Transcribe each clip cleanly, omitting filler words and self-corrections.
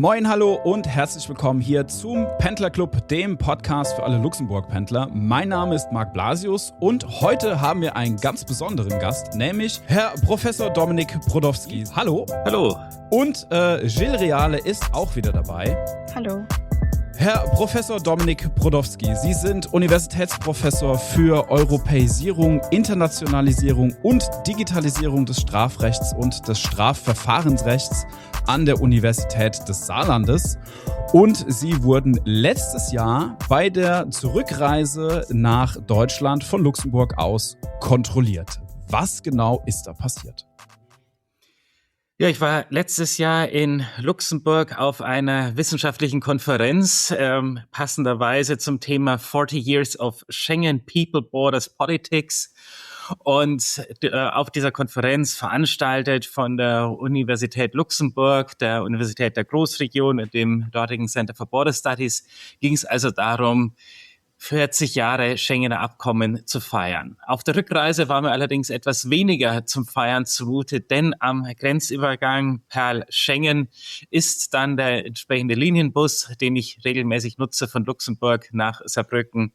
Moin, hallo und herzlich willkommen hier zum Pendler Club, dem Podcast für alle Luxemburg-Pendler. Mein Name ist Marc Blasius und heute haben wir einen ganz besonderen Gast, nämlich Herr Professor Dominik Brodowski. Hallo. Hallo. Und Gilles Reale ist auch wieder dabei. Hallo. Herr Professor Dominik Brodowski, Sie sind Universitätsprofessor für Europäisierung, Internationalisierung und Digitalisierung des Strafrechts und des Strafverfahrensrechts an der Universität des Saarlandes. Und Sie wurden letztes Jahr bei der Zurückreise nach Deutschland von Luxemburg aus kontrolliert. Was genau ist da passiert? Ja, ich war letztes Jahr in Luxemburg auf einer wissenschaftlichen Konferenz, passenderweise zum Thema 40 Years of Schengen, People, Borders, Politics. Und auf dieser Konferenz, veranstaltet von der Universität Luxemburg, der Universität der Großregion und dem dortigen Center for Border Studies, ging es also darum, 40 Jahre Schengener Abkommen zu feiern. Auf der Rückreise war mir allerdings etwas weniger zum Feiern zumute, denn am Grenzübergang Perl-Schengen ist dann der entsprechende Linienbus, den ich regelmäßig nutze, von Luxemburg nach Saarbrücken,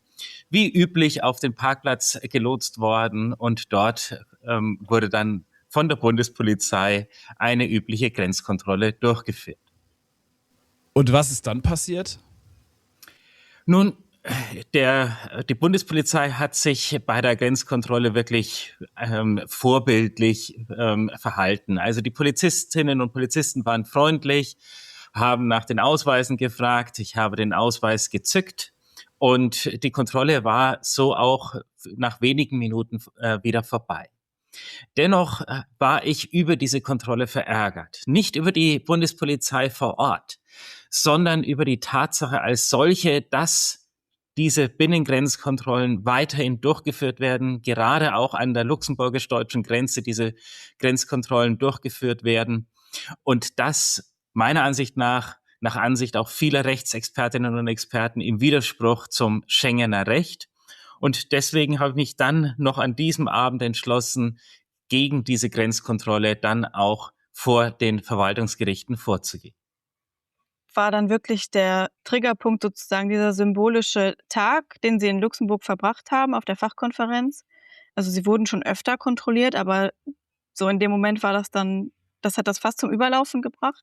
wie üblich auf den Parkplatz gelotst worden und dort wurde dann von der Bundespolizei eine übliche Grenzkontrolle durchgeführt. Und was ist dann passiert? Nun, die Bundespolizei hat sich bei der Grenzkontrolle wirklich vorbildlich verhalten. Also die Polizistinnen und Polizisten waren freundlich, haben nach den Ausweisen gefragt. Ich habe den Ausweis gezückt und die Kontrolle war so auch nach wenigen Minuten wieder vorbei. Dennoch war ich über diese Kontrolle verärgert. Nicht über die Bundespolizei vor Ort, sondern über die Tatsache als solche, dass diese Binnengrenzkontrollen weiterhin durchgeführt werden, gerade auch an der luxemburgisch-deutschen Grenze diese Grenzkontrollen durchgeführt werden und das meiner Ansicht nach Ansicht auch vieler Rechtsexpertinnen und Experten im Widerspruch zum Schengener Recht. Und deswegen habe ich mich dann noch an diesem Abend entschlossen, gegen diese Grenzkontrolle dann auch vor den Verwaltungsgerichten vorzugehen. War dann wirklich der Triggerpunkt sozusagen dieser symbolische Tag, den Sie in Luxemburg verbracht haben auf der Fachkonferenz? Also Sie wurden schon öfter kontrolliert, aber so in dem Moment war das hat das fast zum Überlaufen gebracht?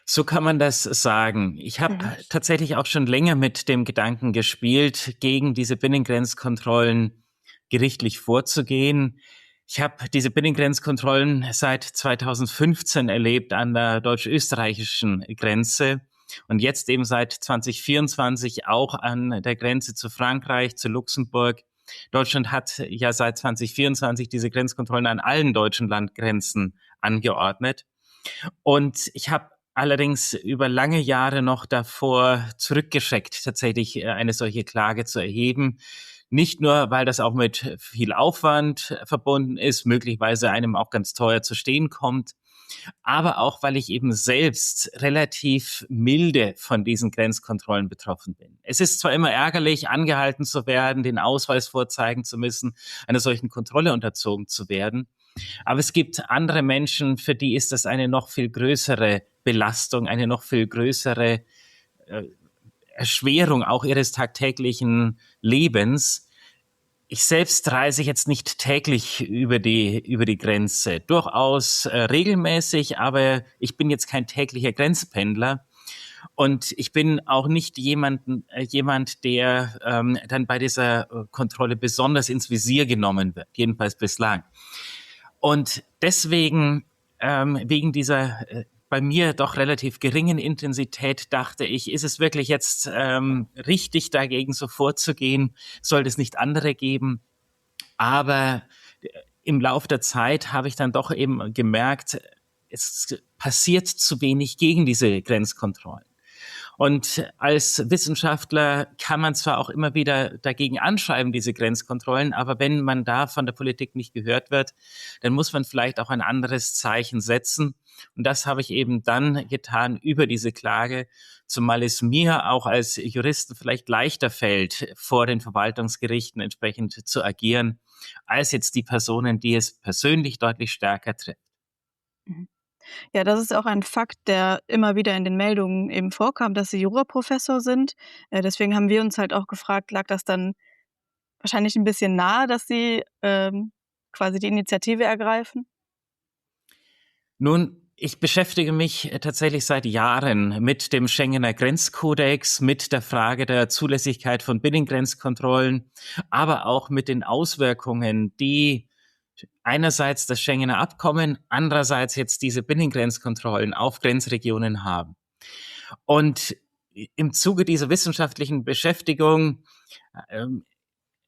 So kann man das sagen. Ich habe tatsächlich auch schon länger mit dem Gedanken gespielt, gegen diese Binnengrenzkontrollen gerichtlich vorzugehen. Ich habe diese Binnengrenzkontrollen seit 2015 erlebt an der deutsch-österreichischen Grenze und jetzt eben seit 2024 auch an der Grenze zu Frankreich, zu Luxemburg. Deutschland hat ja seit 2024 diese Grenzkontrollen an allen deutschen Landgrenzen angeordnet. Und ich habe allerdings über lange Jahre noch davor zurückgeschreckt, tatsächlich eine solche Klage zu erheben. Nicht nur, weil das auch mit viel Aufwand verbunden ist, möglicherweise einem auch ganz teuer zu stehen kommt, aber auch, weil ich eben selbst relativ milde von diesen Grenzkontrollen betroffen bin. Es ist zwar immer ärgerlich, angehalten zu werden, den Ausweis vorzeigen zu müssen, einer solchen Kontrolle unterzogen zu werden, aber es gibt andere Menschen, für die ist das eine noch viel größere Belastung, eine noch viel größere Erschwerung auch ihres tagtäglichen Lebens. Ich selbst reise jetzt nicht täglich über die Grenze, durchaus regelmäßig, aber ich bin jetzt kein täglicher Grenzpendler. Und ich bin auch nicht jemand, der dann bei dieser Kontrolle besonders ins Visier genommen wird, jedenfalls bislang. Und deswegen, wegen dieser bei mir doch relativ geringen Intensität, dachte ich, ist es wirklich jetzt richtig, dagegen so vorzugehen? Sollte es nicht andere geben? Aber im Lauf der Zeit habe ich dann doch eben gemerkt, es passiert zu wenig gegen diese Grenzkontrollen. Und als Wissenschaftler kann man zwar auch immer wieder dagegen anschreiben, diese Grenzkontrollen, aber wenn man da von der Politik nicht gehört wird, dann muss man vielleicht auch ein anderes Zeichen setzen. Und das habe ich eben dann getan über diese Klage, zumal es mir auch als Juristen vielleicht leichter fällt, vor den Verwaltungsgerichten entsprechend zu agieren, als jetzt die Personen, die es persönlich deutlich stärker trifft. Ja, das ist auch ein Fakt, der immer wieder in den Meldungen eben vorkam, dass Sie Juraprofessor sind. Deswegen haben wir uns halt auch gefragt, lag das dann wahrscheinlich ein bisschen nahe, dass Sie, quasi die Initiative ergreifen? Nun, ich beschäftige mich tatsächlich seit Jahren mit dem Schengener Grenzkodex, mit der Frage der Zulässigkeit von Binnengrenzkontrollen, aber auch mit den Auswirkungen, die einerseits das Schengener Abkommen, andererseits jetzt diese Binnengrenzkontrollen auf Grenzregionen haben. Und im Zuge dieser wissenschaftlichen Beschäftigung ähm,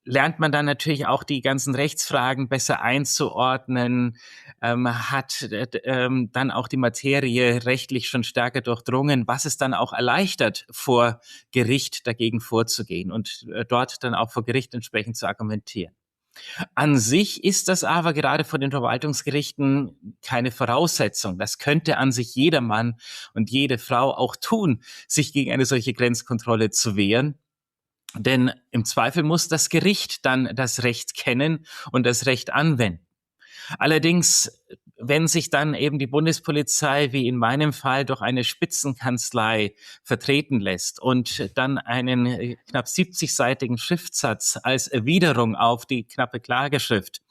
lernt man dann natürlich auch die ganzen Rechtsfragen besser einzuordnen, hat dann auch die Materie rechtlich schon stärker durchdrungen, was es dann auch erleichtert, vor Gericht dagegen vorzugehen und dort dann auch vor Gericht entsprechend zu argumentieren. An sich ist das aber gerade von den Verwaltungsgerichten keine Voraussetzung. Das könnte an sich jeder Mann und jede Frau auch tun, sich gegen eine solche Grenzkontrolle zu wehren. Denn im Zweifel muss das Gericht dann das Recht kennen und das Recht anwenden. Allerdings, wenn sich dann eben die Bundespolizei, wie in meinem Fall, durch eine Spitzenkanzlei vertreten lässt und dann einen knapp 70-seitigen Schriftsatz als Erwiderung auf die knappe Klageschrift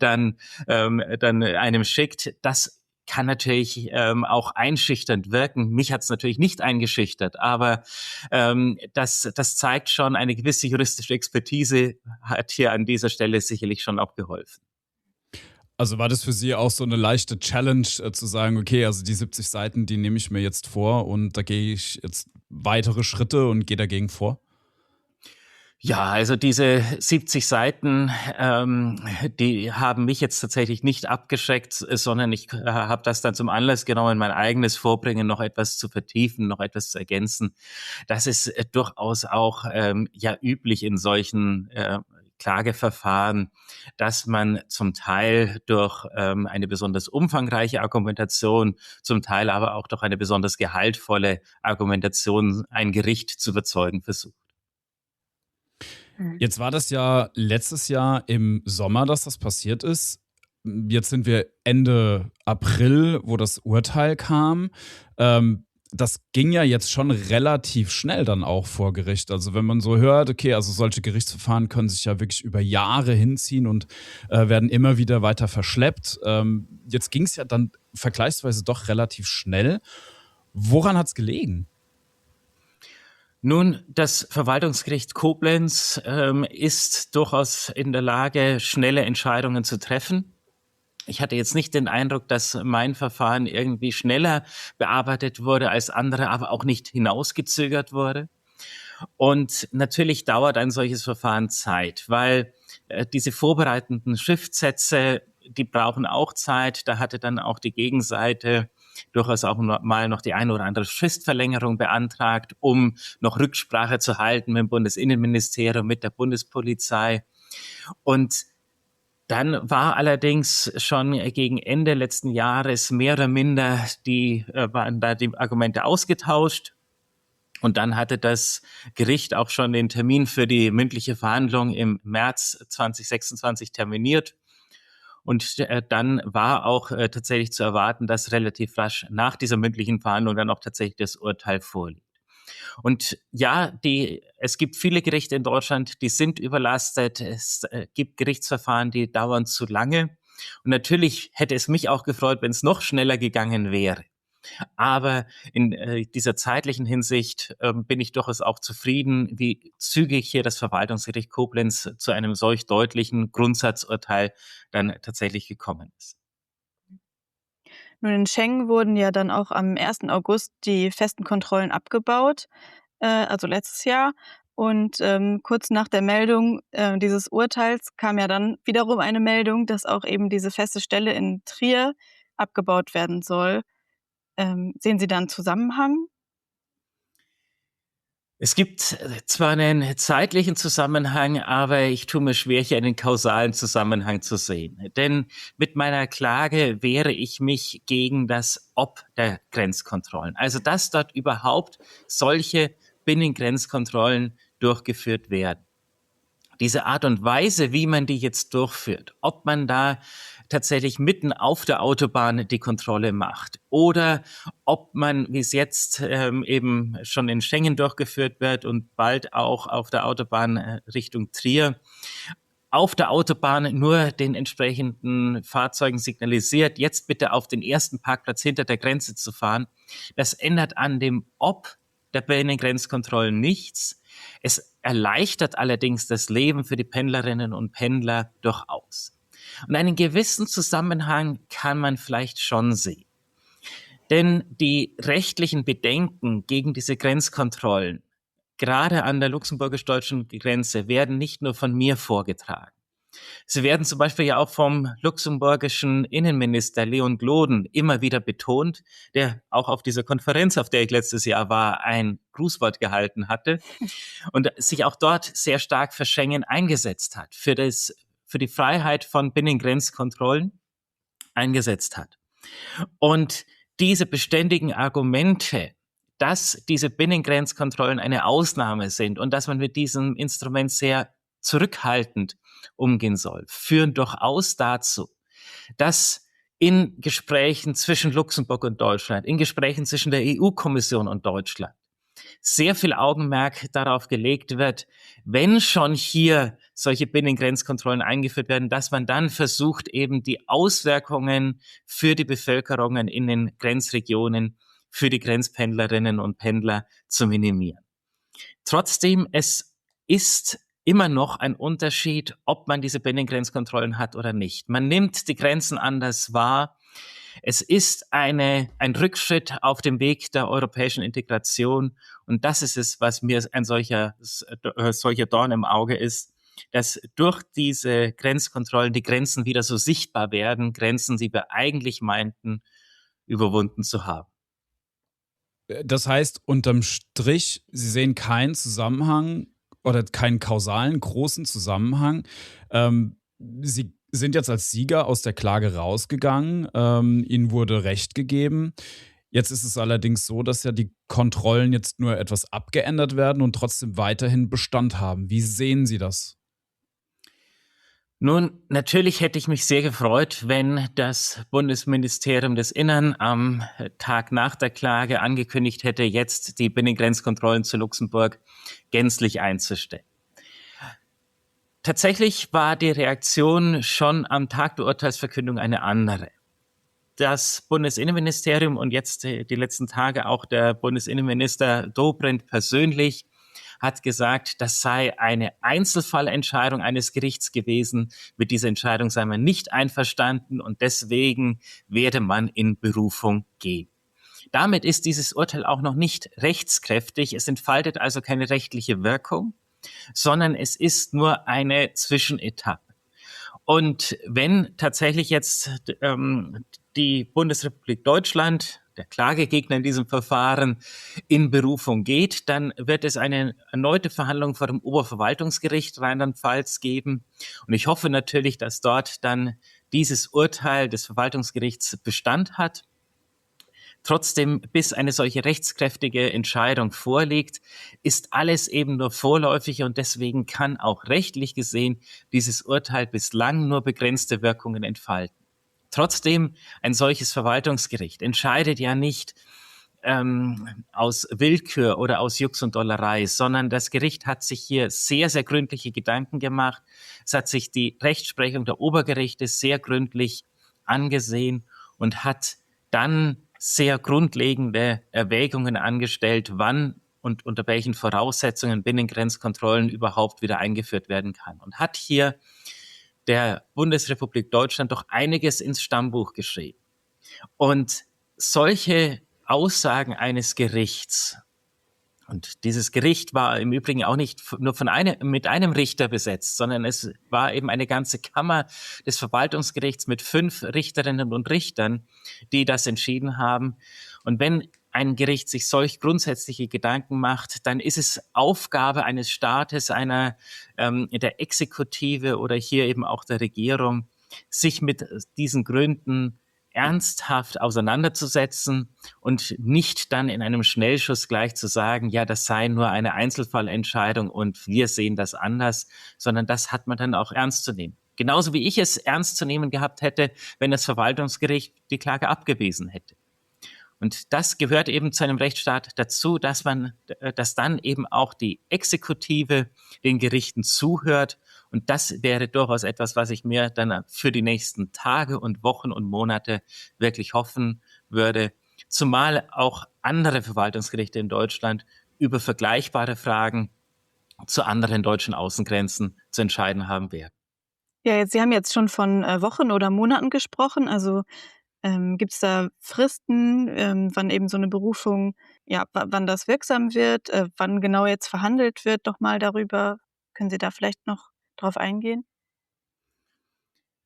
dann einem schickt, das kann natürlich auch einschüchternd wirken. Mich hat es natürlich nicht eingeschüchtert, aber das zeigt schon, eine gewisse juristische Expertise hat hier an dieser Stelle sicherlich schon auch geholfen. Also war das für Sie auch so eine leichte Challenge, zu sagen, okay, also die 70 Seiten, die nehme ich mir jetzt vor und da gehe ich jetzt weitere Schritte und gehe dagegen vor? Ja, also diese 70 Seiten, die haben mich jetzt tatsächlich nicht abgeschreckt, sondern ich habe das dann zum Anlass genommen, mein eigenes Vorbringen noch etwas zu vertiefen, noch etwas zu ergänzen. Das ist durchaus auch ja üblich in solchen Klageverfahren, dass man zum Teil durch eine besonders umfangreiche Argumentation, zum Teil aber auch durch eine besonders gehaltvolle Argumentation ein Gericht zu überzeugen versucht. Mhm. Jetzt war das ja letztes Jahr im Sommer, dass das passiert ist. Jetzt sind wir Ende April, wo das Urteil kam. Das ging ja jetzt schon relativ schnell dann auch vor Gericht. Also wenn man so hört, okay, also solche Gerichtsverfahren können sich ja wirklich über Jahre hinziehen und werden immer wieder weiter verschleppt. Jetzt ging es ja dann vergleichsweise doch relativ schnell. Woran hat es gelegen? Nun, das Verwaltungsgericht Koblenz ist durchaus in der Lage, schnelle Entscheidungen zu treffen. Ich hatte jetzt nicht den Eindruck, dass mein Verfahren irgendwie schneller bearbeitet wurde als andere, aber auch nicht hinausgezögert wurde. Und natürlich dauert ein solches Verfahren Zeit, weil diese vorbereitenden Schriftsätze, die brauchen auch Zeit. Da hatte dann auch die Gegenseite durchaus auch mal noch die eine oder andere Fristverlängerung beantragt, um noch Rücksprache zu halten mit dem Bundesinnenministerium, mit der Bundespolizei. Und dann war allerdings schon gegen Ende letzten Jahres mehr oder minder waren da die Argumente ausgetauscht. Und dann hatte das Gericht auch schon den Termin für die mündliche Verhandlung im März 2026 terminiert. Und dann war auch tatsächlich zu erwarten, dass relativ rasch nach dieser mündlichen Verhandlung dann auch tatsächlich das Urteil vorliegt. Und ja, es gibt viele Gerichte in Deutschland, die sind überlastet. Es gibt Gerichtsverfahren, die dauern zu lange. Und natürlich hätte es mich auch gefreut, wenn es noch schneller gegangen wäre. Aber in dieser zeitlichen Hinsicht bin ich durchaus auch zufrieden, wie zügig hier das Verwaltungsgericht Koblenz zu einem solch deutlichen Grundsatzurteil dann tatsächlich gekommen ist. Nun, in Schengen wurden ja dann auch am 1. August die festen Kontrollen abgebaut, also letztes Jahr. Und, kurz nach der Meldung, dieses Urteils kam ja dann wiederum eine Meldung, dass auch eben diese feste Stelle in Trier abgebaut werden soll. Sehen Sie da 'n Zusammenhang? Es gibt zwar einen zeitlichen Zusammenhang, aber ich tue mir schwer, hier einen kausalen Zusammenhang zu sehen. Denn mit meiner Klage wehre ich mich gegen das Ob der Grenzkontrollen. Also, dass dort überhaupt solche Binnengrenzkontrollen durchgeführt werden. Diese Art und Weise, wie man die jetzt durchführt, ob man da tatsächlich mitten auf der Autobahn die Kontrolle macht oder ob man, wie es jetzt eben schon in Schengen durchgeführt wird und bald auch auf der Autobahn Richtung Trier, auf der Autobahn nur den entsprechenden Fahrzeugen signalisiert, jetzt bitte auf den ersten Parkplatz hinter der Grenze zu fahren. Das ändert an dem Ob der Binnengrenzkontrollen nichts. Es erleichtert allerdings das Leben für die Pendlerinnen und Pendler durchaus. Und einen gewissen Zusammenhang kann man vielleicht schon sehen. Denn die rechtlichen Bedenken gegen diese Grenzkontrollen, gerade an der luxemburgisch-deutschen Grenze, werden nicht nur von mir vorgetragen. Sie werden zum Beispiel ja auch vom luxemburgischen Innenminister Leon Gloden immer wieder betont, der auch auf dieser Konferenz, auf der ich letztes Jahr war, ein Grußwort gehalten hatte und sich auch dort sehr stark für Schengen eingesetzt hat, für die Freiheit von Binnengrenzkontrollen eingesetzt hat. Und diese beständigen Argumente, dass diese Binnengrenzkontrollen eine Ausnahme sind und dass man mit diesem Instrument sehr zurückhaltend umgehen soll, führen durchaus dazu, dass in Gesprächen zwischen Luxemburg und Deutschland, in Gesprächen zwischen der EU-Kommission und Deutschland sehr viel Augenmerk darauf gelegt wird, wenn schon hier solche Binnengrenzkontrollen eingeführt werden, dass man dann versucht, eben die Auswirkungen für die Bevölkerungen in den Grenzregionen, für die Grenzpendlerinnen und Pendler zu minimieren. Trotzdem, es ist immer noch ein Unterschied, ob man diese Binnengrenzkontrollen hat oder nicht. Man nimmt die Grenzen anders wahr. Es ist ein Rückschritt auf dem Weg der europäischen Integration. Und das ist es, was mir ein solcher Dorn im Auge ist, dass durch diese Grenzkontrollen die Grenzen wieder so sichtbar werden, Grenzen, die wir eigentlich meinten, überwunden zu haben. Das heißt, unterm Strich, Sie sehen keinen Zusammenhang oder keinen kausalen großen Zusammenhang. Sie sind jetzt als Sieger aus der Klage rausgegangen. Ihnen wurde Recht gegeben. Jetzt ist es allerdings so, dass ja die Kontrollen jetzt nur etwas abgeändert werden und trotzdem weiterhin Bestand haben. Wie sehen Sie das? Nun, natürlich hätte ich mich sehr gefreut, wenn das Bundesministerium des Innern am Tag nach der Klage angekündigt hätte, jetzt die Binnengrenzkontrollen zu Luxemburg gänzlich einzustellen. Tatsächlich war die Reaktion schon am Tag der Urteilsverkündung eine andere. Das Bundesinnenministerium und jetzt die letzten Tage auch der Bundesinnenminister Dobrindt persönlich hat gesagt, das sei eine Einzelfallentscheidung eines Gerichts gewesen. Mit dieser Entscheidung sei man nicht einverstanden und deswegen werde man in Berufung gehen. Damit ist dieses Urteil auch noch nicht rechtskräftig. Es entfaltet also keine rechtliche Wirkung, sondern es ist nur eine Zwischenetappe. Und wenn tatsächlich jetzt die Bundesrepublik Deutschland, der Klagegegner in diesem Verfahren, in Berufung geht, dann wird es eine erneute Verhandlung vor dem Oberverwaltungsgericht Rheinland-Pfalz geben. Und ich hoffe natürlich, dass dort dann dieses Urteil des Verwaltungsgerichts Bestand hat. Trotzdem, bis eine solche rechtskräftige Entscheidung vorliegt, ist alles eben nur vorläufig und deswegen kann auch rechtlich gesehen dieses Urteil bislang nur begrenzte Wirkungen entfalten. Trotzdem, ein solches Verwaltungsgericht entscheidet ja nicht aus Willkür oder aus Jux und Dollerei, sondern das Gericht hat sich hier sehr, sehr gründliche Gedanken gemacht. Es hat sich die Rechtsprechung der Obergerichte sehr gründlich angesehen und hat dann sehr grundlegende Erwägungen angestellt, wann und unter welchen Voraussetzungen Binnengrenzkontrollen überhaupt wieder eingeführt werden kann. Und hat hier der Bundesrepublik Deutschland doch einiges ins Stammbuch geschrieben. Und solche Aussagen eines Gerichts, und dieses Gericht war im Übrigen auch nicht nur mit einem Richter besetzt, sondern es war eben eine ganze Kammer des Verwaltungsgerichts mit 5 Richterinnen und Richtern, die das entschieden haben. Und wenn ein Gericht sich solch grundsätzliche Gedanken macht, dann ist es Aufgabe eines Staates, der Exekutive oder hier eben auch der Regierung, sich mit diesen Gründen ernsthaft auseinanderzusetzen und nicht dann in einem Schnellschuss gleich zu sagen, ja, das sei nur eine Einzelfallentscheidung und wir sehen das anders, sondern das hat man dann auch ernst zu nehmen. Genauso wie ich es ernst zu nehmen gehabt hätte, wenn das Verwaltungsgericht die Klage abgewiesen hätte. Und das gehört eben zu einem Rechtsstaat dazu, dass dann eben auch die Exekutive den Gerichten zuhört. Und das wäre durchaus etwas, was ich mir dann für die nächsten Tage und Wochen und Monate wirklich hoffen würde. Zumal auch andere Verwaltungsgerichte in Deutschland über vergleichbare Fragen zu anderen deutschen Außengrenzen zu entscheiden haben werden. Ja, Sie haben jetzt schon von Wochen oder Monaten gesprochen. Also gibt es da Fristen, wann eben so eine Berufung, ja, wann das wirksam wird, wann genau jetzt verhandelt wird, doch mal darüber? Können Sie da vielleicht noch drauf eingehen?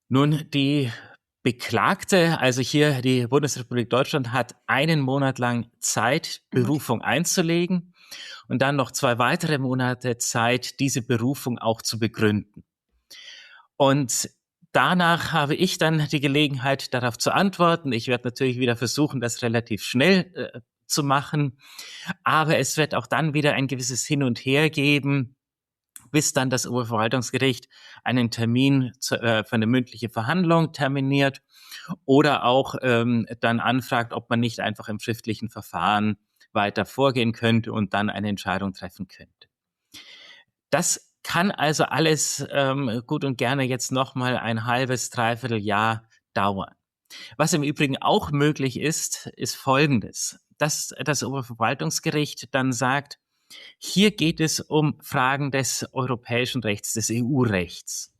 Nun, die Beklagte, also hier die Bundesrepublik Deutschland, hat 1 Monat lang Zeit, Berufung einzulegen und dann noch 2 weitere Monate Zeit, diese Berufung auch zu begründen. Und danach habe ich dann die Gelegenheit, darauf zu antworten. Ich werde natürlich wieder versuchen, das relativ schnell zu machen, aber es wird auch dann wieder ein gewisses Hin und Her geben, bis dann das Oberverwaltungsgericht einen Termin für eine mündliche Verhandlung terminiert oder auch dann anfragt, ob man nicht einfach im schriftlichen Verfahren weiter vorgehen könnte und dann eine Entscheidung treffen könnte. Das kann also alles gut und gerne jetzt nochmal ein halbes, dreiviertel Jahr dauern. Was im Übrigen auch möglich ist Folgendes, dass das Oberverwaltungsgericht dann sagt, hier geht es um Fragen des europäischen Rechts, des EU-Rechts.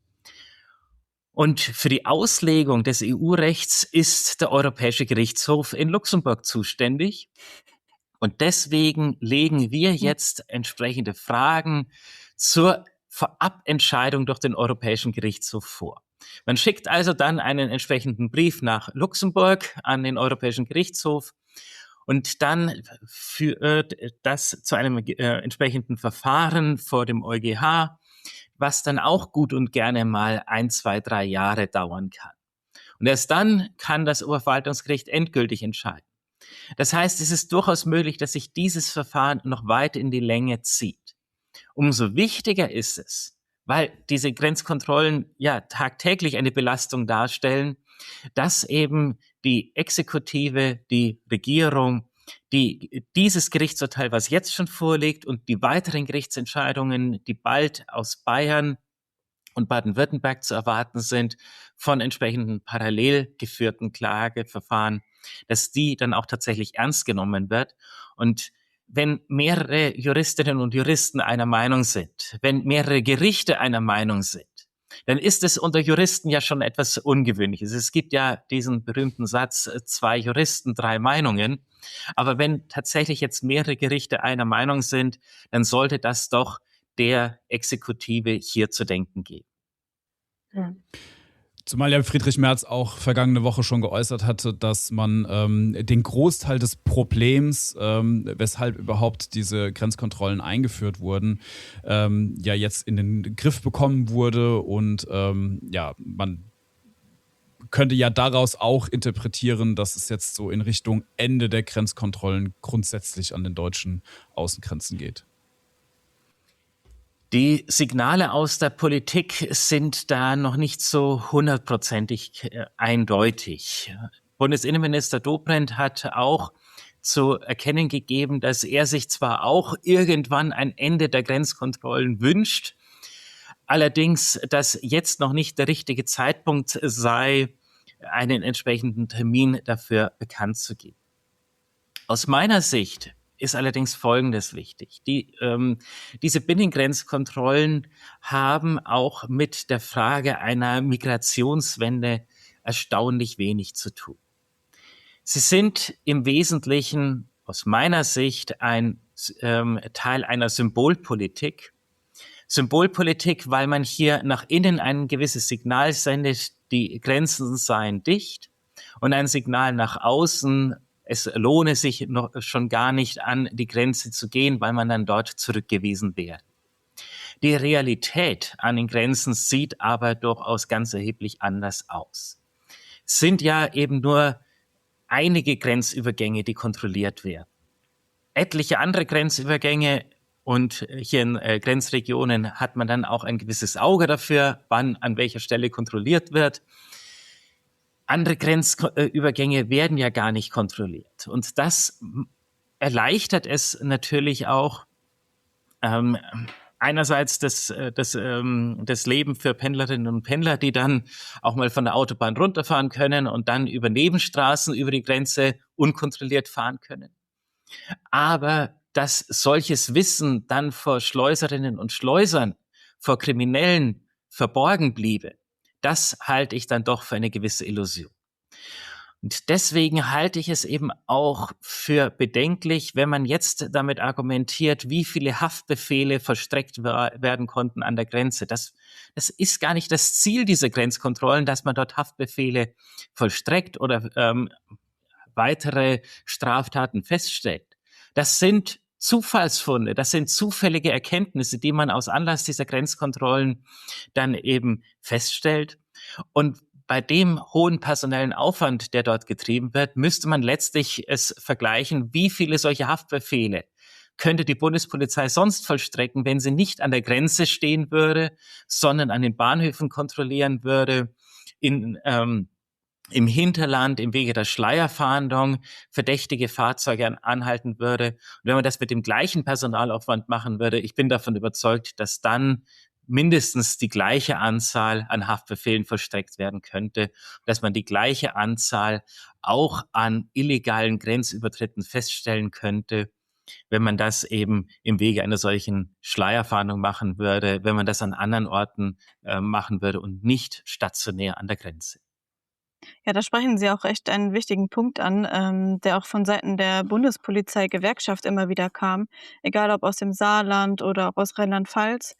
Und für die Auslegung des EU-Rechts ist der Europäische Gerichtshof in Luxemburg zuständig. Und deswegen legen wir jetzt entsprechende Fragen zur Vorabentscheidung durch den Europäischen Gerichtshof vor. Man schickt also dann einen entsprechenden Brief nach Luxemburg an den Europäischen Gerichtshof und dann führt das zu einem entsprechenden Verfahren vor dem EuGH, was dann auch gut und gerne mal 1, 2, 3 Jahre dauern kann. Und erst dann kann das Oberverwaltungsgericht endgültig entscheiden. Das heißt, es ist durchaus möglich, dass sich dieses Verfahren noch weit in die Länge zieht. Umso wichtiger ist es, weil diese Grenzkontrollen ja tagtäglich eine Belastung darstellen, dass eben die Exekutive, die Regierung, dieses Gerichtsurteil, was jetzt schon vorliegt und die weiteren Gerichtsentscheidungen, die bald aus Bayern und Baden-Württemberg zu erwarten sind, von entsprechenden parallel geführten Klageverfahren, dass die dann auch tatsächlich ernst genommen wird. Und wenn mehrere Juristinnen und Juristen einer Meinung sind, wenn mehrere Gerichte einer Meinung sind, dann ist es unter Juristen ja schon etwas Ungewöhnliches. Es gibt ja diesen berühmten Satz, 2 Juristen, 3 Meinungen. Aber wenn tatsächlich jetzt mehrere Gerichte einer Meinung sind, dann sollte das doch der Exekutive hier zu denken geben. Ja. Zumal ja Friedrich Merz auch vergangene Woche schon geäußert hatte, dass man den Großteil des Problems, weshalb überhaupt diese Grenzkontrollen eingeführt wurden, ja jetzt in den Griff bekommen wurde und ja, man könnte ja daraus auch interpretieren, dass es jetzt so in Richtung Ende der Grenzkontrollen grundsätzlich an den deutschen Außengrenzen geht. Die Signale aus der Politik sind da noch nicht so 100%ig eindeutig. Bundesinnenminister Dobrindt hat auch zu erkennen gegeben, dass er sich zwar auch irgendwann ein Ende der Grenzkontrollen wünscht, allerdings, dass jetzt noch nicht der richtige Zeitpunkt sei, einen entsprechenden Termin dafür bekannt zu geben. Aus meiner Sicht ist allerdings Folgendes wichtig. Diese Binnengrenzkontrollen haben auch mit der Frage einer Migrationswende erstaunlich wenig zu tun. Sie sind im Wesentlichen aus meiner Sicht ein Teil einer Symbolpolitik. Symbolpolitik, weil man hier nach innen ein gewisses Signal sendet, die Grenzen seien dicht, und ein Signal nach außen, es lohne sich noch schon gar nicht an die Grenze zu gehen, weil man dann dort zurückgewiesen wäre. Die Realität an den Grenzen sieht aber durchaus ganz erheblich anders aus. Es sind ja eben nur einige Grenzübergänge, die kontrolliert werden. Etliche andere Grenzübergänge Und hier in Grenzregionen hat man dann auch ein gewisses Auge dafür, wann an welcher Stelle kontrolliert wird. Andere Grenzübergänge werden ja gar nicht kontrolliert. Und das erleichtert es natürlich auch einerseits das Leben für Pendlerinnen und Pendler, die dann auch mal von der Autobahn runterfahren können und dann über Nebenstraßen über die Grenze unkontrolliert fahren können. Aber dass solches Wissen dann vor Schleuserinnen und Schleusern, vor Kriminellen verborgen bliebe, das halte ich dann doch für eine gewisse Illusion. Und deswegen halte ich es eben auch für bedenklich, wenn man jetzt damit argumentiert, wie viele Haftbefehle vollstreckt werden konnten an der Grenze. Das ist gar nicht das Ziel dieser Grenzkontrollen, dass man dort Haftbefehle vollstreckt oder weitere Straftaten feststellt. Das sind Zufallsfunde, das sind zufällige Erkenntnisse, die man aus Anlass dieser Grenzkontrollen dann eben feststellt. Und bei dem hohen personellen Aufwand, der dort getrieben wird, müsste man letztlich es vergleichen, wie viele solche Haftbefehle könnte die Bundespolizei sonst vollstrecken, wenn sie nicht an der Grenze stehen würde, sondern an den Bahnhöfen kontrollieren würde, im Hinterland, im Wege der Schleierfahndung verdächtige Fahrzeuge anhalten würde. Und wenn man das mit dem gleichen Personalaufwand machen würde, ich bin davon überzeugt, dass dann mindestens die gleiche Anzahl an Haftbefehlen vollstreckt werden könnte, dass man die gleiche Anzahl auch an illegalen Grenzübertritten feststellen könnte, wenn man das eben im Wege einer solchen Schleierfahndung machen würde, wenn man das an anderen Orten machen würde und nicht stationär an der Grenze. Ja, da sprechen Sie auch echt einen wichtigen Punkt an, der auch von Seiten der Bundespolizei-Gewerkschaft immer wieder kam, egal ob aus dem Saarland oder auch aus Rheinland-Pfalz.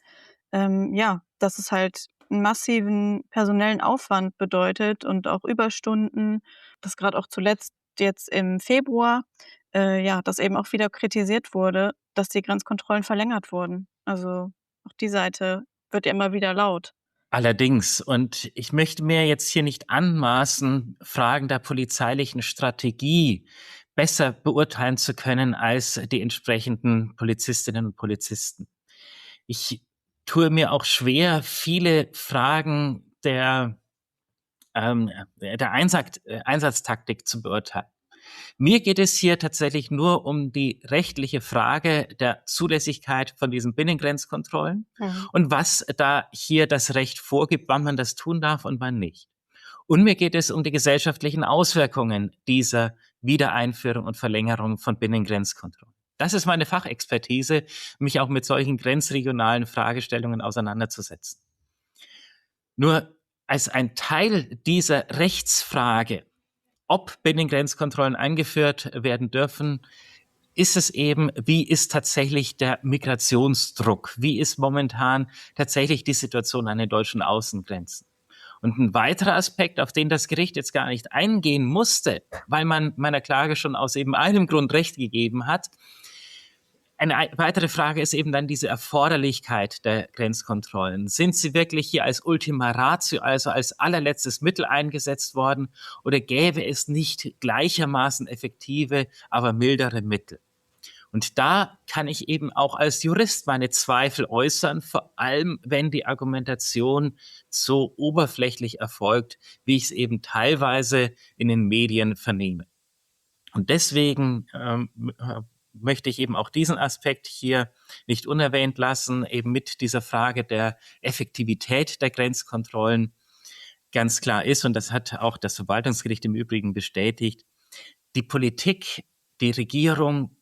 Ja, dass es halt einen massiven personellen Aufwand bedeutet und auch Überstunden, das gerade auch zuletzt jetzt im Februar, ja, das eben auch wieder kritisiert wurde, dass die Grenzkontrollen verlängert wurden. Also, auch die Seite wird ja immer wieder laut. Allerdings, und ich möchte mir jetzt hier nicht anmaßen, Fragen der polizeilichen Strategie besser beurteilen zu können als die entsprechenden Polizistinnen und Polizisten. Ich tue mir auch schwer, viele Fragen der Einsatztaktik zu beurteilen. Mir geht es hier tatsächlich nur um die rechtliche Frage der Zulässigkeit von diesen Binnengrenzkontrollen und was da hier das Recht vorgibt, wann man das tun darf und wann nicht. Und mir geht es um die gesellschaftlichen Auswirkungen dieser Wiedereinführung und Verlängerung von Binnengrenzkontrollen. Das ist meine Fachexpertise, mich auch mit solchen grenzregionalen Fragestellungen auseinanderzusetzen. Nur als ein Teil dieser Rechtsfrage, ob Binnengrenzkontrollen eingeführt werden dürfen, ist es eben, wie ist tatsächlich der Migrationsdruck? Wie ist momentan tatsächlich die Situation an den deutschen Außengrenzen? Und ein weiterer Aspekt, auf den das Gericht jetzt gar nicht eingehen musste, weil man meiner Klage schon aus eben einem Grund Recht gegeben hat. Eine weitere Frage ist eben dann diese Erforderlichkeit der Grenzkontrollen. Sind sie wirklich hier als Ultima Ratio, also als allerletztes Mittel eingesetzt worden, oder gäbe es nicht gleichermaßen effektive, aber mildere Mittel? Und da kann ich eben auch als Jurist meine Zweifel äußern, vor allem wenn die Argumentation so oberflächlich erfolgt, wie ich es eben teilweise in den Medien vernehme. Und deswegen möchte ich eben auch diesen Aspekt hier nicht unerwähnt lassen, eben mit dieser Frage der Effektivität der Grenzkontrollen. Ganz klar ist, und das hat auch das Verwaltungsgericht im Übrigen bestätigt, die Politik, die Regierung,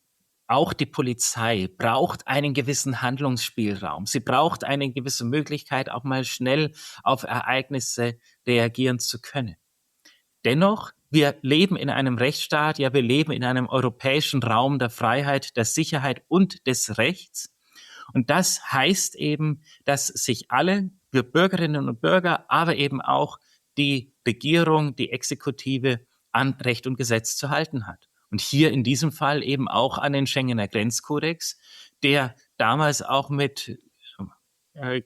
auch die Polizei braucht einen gewissen Handlungsspielraum. Sie braucht eine gewisse Möglichkeit, auch mal schnell auf Ereignisse reagieren zu können. Dennoch, wir leben in einem Rechtsstaat, ja, wir leben in einem europäischen Raum der Freiheit, der Sicherheit und des Rechts. Und das heißt eben, dass sich alle, wir Bürgerinnen und Bürger, aber eben auch die Regierung, die Exekutive an Recht und Gesetz zu halten hat. Und hier in diesem Fall eben auch an den Schengener Grenzkodex, der damals auch mit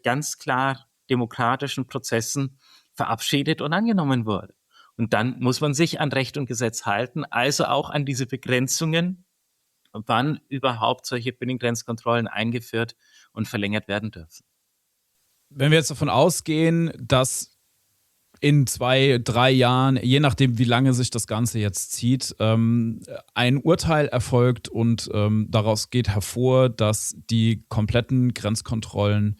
ganz klar demokratischen Prozessen verabschiedet und angenommen wurde. Und dann muss man sich an Recht und Gesetz halten, also auch an diese Begrenzungen wann überhaupt solche Binnengrenzkontrollen eingeführt und verlängert werden dürfen. Wenn wir jetzt davon ausgehen, dass in 2, 3 Jahren, je nachdem, wie lange sich das Ganze jetzt zieht, ein Urteil erfolgt und daraus geht hervor, dass die kompletten Grenzkontrollen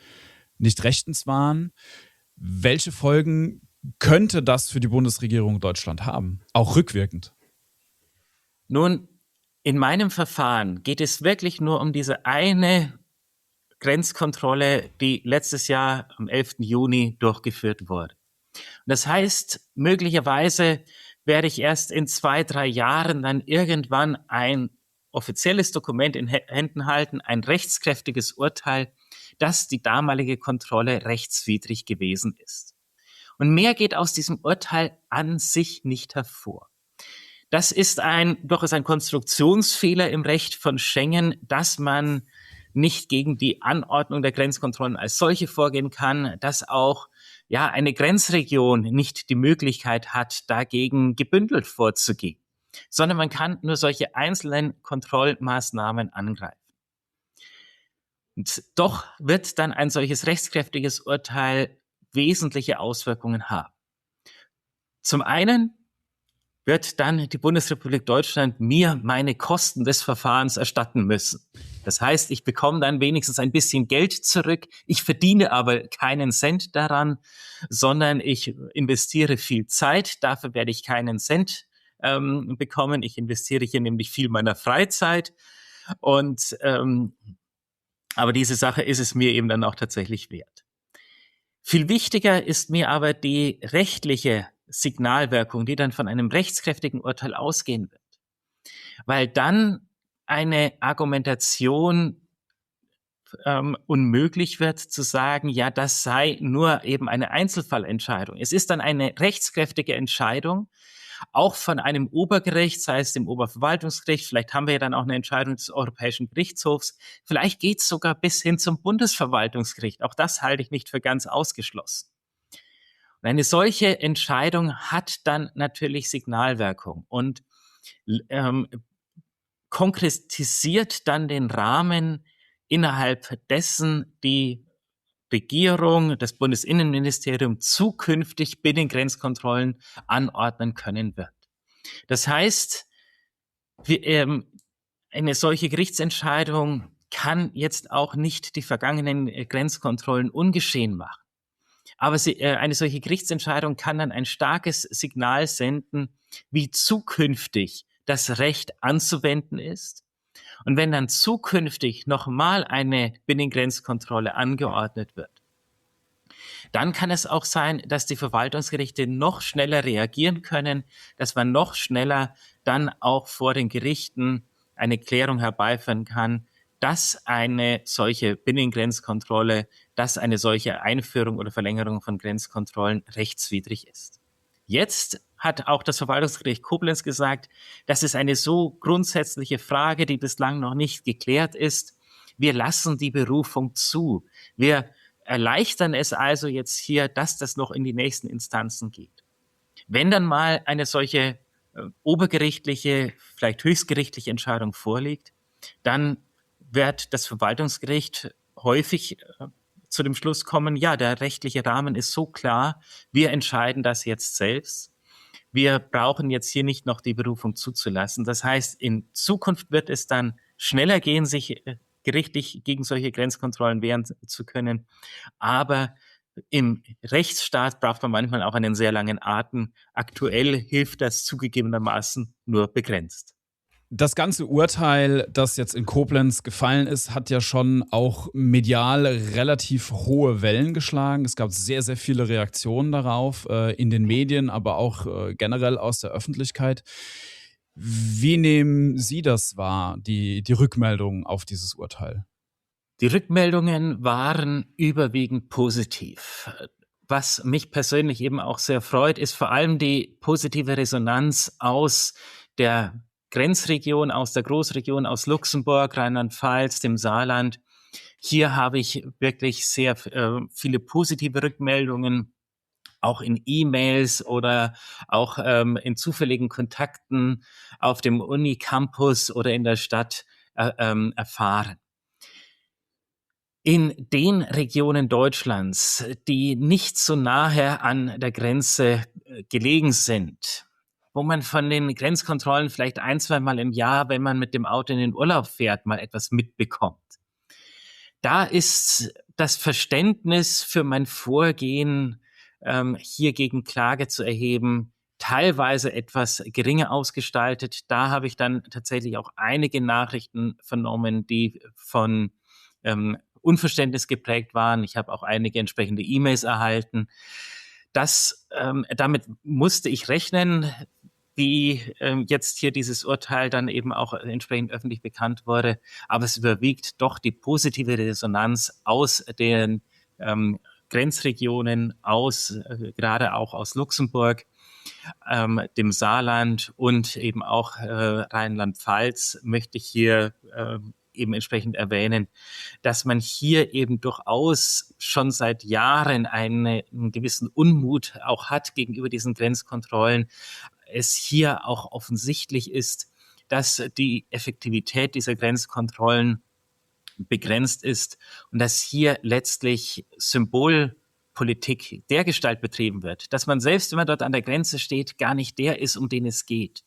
nicht rechtens waren. Welche Folgen könnte das für die Bundesregierung Deutschland haben? Auch rückwirkend. Nun, in meinem Verfahren geht es wirklich nur um diese eine Grenzkontrolle, die letztes Jahr am 11. Juni durchgeführt wurde. Und das heißt, möglicherweise werde ich erst in 2, 3 Jahren dann irgendwann ein offizielles Dokument in Händen halten, ein rechtskräftiges Urteil, dass die damalige Kontrolle rechtswidrig gewesen ist. Und mehr geht aus diesem Urteil an sich nicht hervor. Das ist durchaus ein Konstruktionsfehler im Recht von Schengen, dass man nicht gegen die Anordnung der Grenzkontrollen als solche vorgehen kann, dass auch eine Grenzregion nicht die Möglichkeit hat, dagegen gebündelt vorzugehen, sondern man kann nur solche einzelnen Kontrollmaßnahmen angreifen. Und doch wird dann ein solches rechtskräftiges Urteil wesentliche Auswirkungen haben. Zum einen wird dann die Bundesrepublik Deutschland mir meine Kosten des Verfahrens erstatten müssen. Das heißt, ich bekomme dann wenigstens ein bisschen Geld zurück. Ich verdiene aber keinen Cent daran, sondern ich investiere viel Zeit. Dafür werde ich keinen Cent bekommen. Ich investiere hier nämlich viel meiner Freizeit. Und aber diese Sache ist es mir eben dann auch tatsächlich wert. Viel wichtiger ist mir aber die rechtliche Signalwirkung, die dann von einem rechtskräftigen Urteil ausgehen wird. Weil dann eine Argumentation unmöglich wird, zu sagen, ja, das sei nur eben eine Einzelfallentscheidung. Es ist dann eine rechtskräftige Entscheidung, auch von einem Obergericht, sei es dem Oberverwaltungsgericht, vielleicht haben wir ja dann auch eine Entscheidung des Europäischen Gerichtshofs, vielleicht geht es sogar bis hin zum Bundesverwaltungsgericht. Auch das halte ich nicht für ganz ausgeschlossen. Und eine solche Entscheidung hat dann natürlich Signalwirkung und konkretisiert dann den Rahmen, innerhalb dessen die Regierung, das Bundesinnenministerium zukünftig Binnengrenzkontrollen anordnen können wird. Das heißt, eine solche Gerichtsentscheidung kann jetzt auch nicht die vergangenen Grenzkontrollen ungeschehen machen. Aber eine solche Gerichtsentscheidung kann dann ein starkes Signal senden, wie zukünftig das Recht anzuwenden ist. Und wenn dann zukünftig nochmal eine Binnengrenzkontrolle angeordnet wird, dann kann es auch sein, dass die Verwaltungsgerichte noch schneller reagieren können, dass man noch schneller dann auch vor den Gerichten eine Klärung herbeiführen kann, dass eine solche Binnengrenzkontrolle, dass eine solche Einführung oder Verlängerung von Grenzkontrollen rechtswidrig ist. Jetzt hat auch das Verwaltungsgericht Koblenz gesagt, das ist eine so grundsätzliche Frage, die bislang noch nicht geklärt ist. Wir lassen die Berufung zu. Wir erleichtern es also jetzt hier, dass das noch in die nächsten Instanzen geht. Wenn dann mal eine solche obergerichtliche, vielleicht höchstgerichtliche Entscheidung vorliegt, dann wird das Verwaltungsgericht häufig zu dem Schluss kommen, ja, der rechtliche Rahmen ist so klar, wir entscheiden das jetzt selbst. Wir brauchen jetzt hier nicht noch die Berufung zuzulassen. Das heißt, in Zukunft wird es dann schneller gehen, sich gerichtlich gegen solche Grenzkontrollen wehren zu können. Aber im Rechtsstaat braucht man manchmal auch einen sehr langen Atem. Aktuell hilft das zugegebenermaßen nur begrenzt. Das ganze Urteil, das jetzt in Koblenz gefallen ist, hat ja schon auch medial relativ hohe Wellen geschlagen. Es gab sehr, sehr viele Reaktionen darauf, in den Medien, aber auch generell aus der Öffentlichkeit. Wie nehmen Sie das wahr, die Rückmeldungen auf dieses Urteil? Die Rückmeldungen waren überwiegend positiv. Was mich persönlich eben auch sehr freut, ist vor allem die positive Resonanz aus der Grenzregion, aus der Großregion, aus Luxemburg, Rheinland-Pfalz, dem Saarland. Hier habe ich wirklich sehr viele positive Rückmeldungen, auch in E-Mails oder auch in zufälligen Kontakten auf dem Unicampus oder in der Stadt. erfahren. In den Regionen Deutschlands, die nicht so nahe an der Grenze gelegen sind, wo man von den Grenzkontrollen vielleicht 1-2 Mal im Jahr, wenn man mit dem Auto in den Urlaub fährt, mal etwas mitbekommt. Da ist das Verständnis für mein Vorgehen, hier gegen Klage zu erheben, teilweise etwas geringer ausgestaltet. Da habe ich dann tatsächlich auch einige Nachrichten vernommen, die von Unverständnis geprägt waren. Ich habe auch einige entsprechende E-Mails erhalten. Damit musste ich rechnen, wie jetzt hier dieses Urteil dann eben auch entsprechend öffentlich bekannt wurde. Aber es überwiegt doch die positive Resonanz aus den Grenzregionen, gerade auch aus Luxemburg, dem Saarland und eben auch Rheinland-Pfalz möchte ich hier eben entsprechend erwähnen, dass man hier eben durchaus schon seit Jahren einen gewissen Unmut auch hat gegenüber diesen Grenzkontrollen. Es hier auch offensichtlich ist, dass die Effektivität dieser Grenzkontrollen begrenzt ist und dass hier letztlich Symbolpolitik dergestalt betrieben wird, dass man selbst, wenn man dort an der Grenze steht, gar nicht der ist, um den es geht,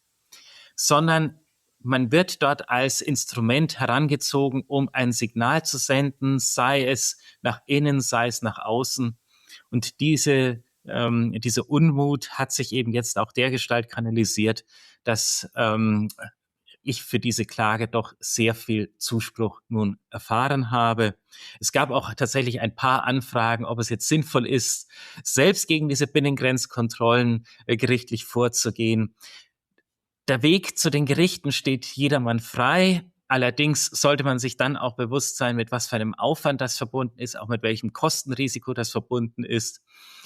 sondern man wird dort als Instrument herangezogen, um ein Signal zu senden, sei es nach innen, sei es nach außen. Und diese Unmut hat sich eben jetzt auch dergestalt kanalisiert, dass ich für diese Klage doch sehr viel Zuspruch nun erfahren habe. Es gab auch tatsächlich ein paar Anfragen, ob es jetzt sinnvoll ist, selbst gegen diese Binnengrenzkontrollen gerichtlich vorzugehen. Der Weg zu den Gerichten steht jedermann frei. Allerdings sollte man sich dann auch bewusst sein, mit was für einem Aufwand das verbunden ist, auch mit welchem Kostenrisiko das verbunden ist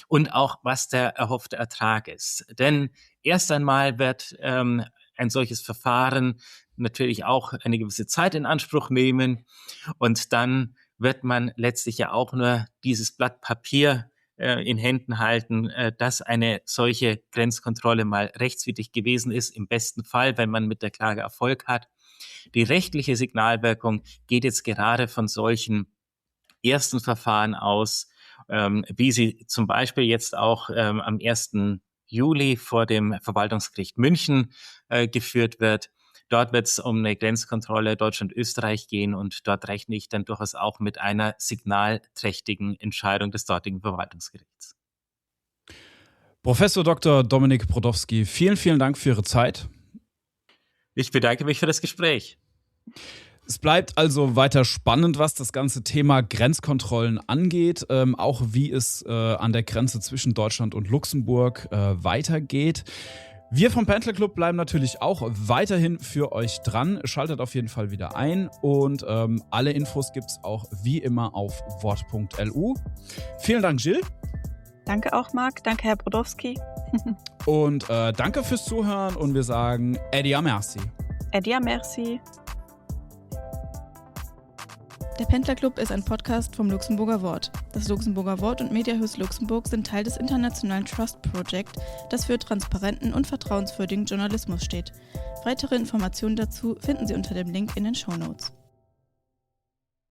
und auch, was der erhoffte Ertrag ist. Denn erst einmal wird ein solches Verfahren natürlich auch eine gewisse Zeit in Anspruch nehmen und dann wird man letztlich ja auch nur dieses Blatt Papier in Händen halten, dass eine solche Grenzkontrolle mal rechtswidrig gewesen ist, im besten Fall, wenn man mit der Klage Erfolg hat. Die rechtliche Signalwirkung geht jetzt gerade von solchen ersten Verfahren aus, wie sie zum Beispiel jetzt auch am 1. Juli vor dem Verwaltungsgericht München geführt wird. Dort wird es um eine Grenzkontrolle Deutschland-Österreich gehen und dort rechne ich dann durchaus auch mit einer signalträchtigen Entscheidung des dortigen Verwaltungsgerichts. Professor Dr. Dominik Brodowski, vielen, vielen Dank für Ihre Zeit. Ich bedanke mich für das Gespräch. Es bleibt also weiter spannend, was das ganze Thema Grenzkontrollen angeht, auch wie es an der Grenze zwischen Deutschland und Luxemburg weitergeht. Wir vom Pendler Club bleiben natürlich auch weiterhin für euch dran. Schaltet auf jeden Fall wieder ein und alle Infos gibt es auch wie immer auf wort.lu. Vielen Dank, Jill. Danke auch, Marc. Danke, Herr Brodowski. Und danke fürs Zuhören und wir sagen Edia Merci. Edia Merci. Der Pendler Club ist ein Podcast vom Luxemburger Wort. Das Luxemburger Wort und Mediahus Luxemburg sind Teil des internationalen Trust Project, das für transparenten und vertrauenswürdigen Journalismus steht. Weitere Informationen dazu finden Sie unter dem Link in den Shownotes.